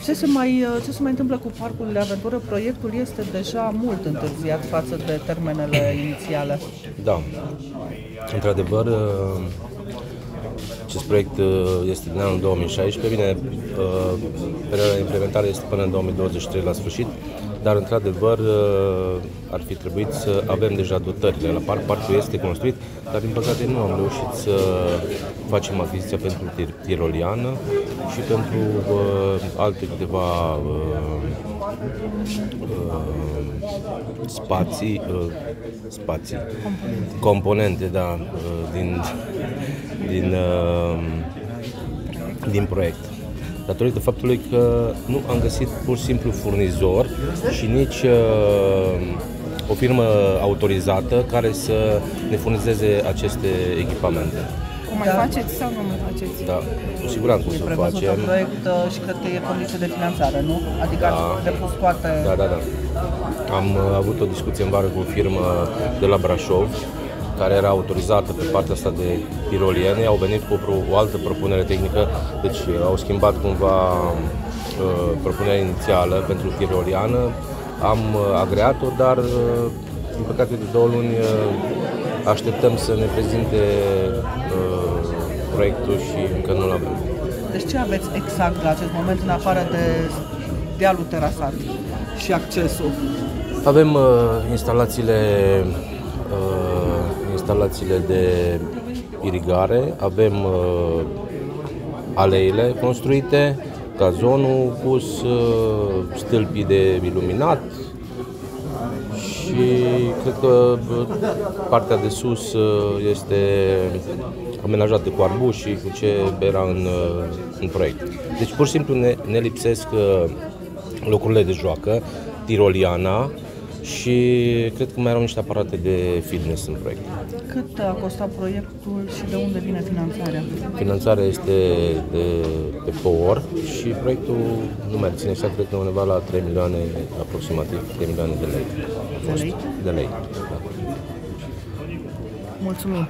Ce se mai întâmplă cu Parcul de Aventură? Proiectul este deja mult întârziat față de termenele inițiale. Da, într-adevăr, acest proiect este din anul 2016, bine, perioada de implementare este până în 2023 la sfârșit, dar într-adevăr ar fi trebuit să avem deja dotările la parc. Parcul este construit, dar din păcate nu am reușit să facem achiziția pentru tiroliană și pentru alte câteva componente, da, din proiect. Datorită faptului că nu am găsit pur și simplu furnizor și nici o firmă autorizată care să ne furnizeze aceste echipamente. O mai faceți sau nu mai faceți? Da, cu siguranță o să facem. Un proiect și cred că e condiție de finanțare, nu? Adică ați depus toate... Da. Am avut o discuție în vară cu o firmă de la Brașov, care era autorizată pe partea asta de tiroliene, au venit cu o altă propunere tehnică, deci au schimbat cumva propunerea inițială pentru tiroliană. Am agreat-o, dar din păcate de 2 luni așteptăm să ne prezinte proiectul și încă nu-l avem. Deci ce aveți exact la acest moment în afară de dealul terasat și accesul? Avem instalațiile de irigare, avem aleile construite, gazonul pus, stâlpii de iluminat și cred că partea de sus este amenajată cu arbuși și cu ce era în proiect. Deci pur și simplu ne lipsesc locurile de joacă, tiroliana și cred că mai erau niște aparate de fitness în proiect. Cât a costat proiectul și de unde vine finanțarea? Finanțarea este pe POR și proiectul, nu mai rețin exact, cred că undeva la 3 milioane, aproximativ 3 milioane de lei. De lei? De lei, da. Mulțumim!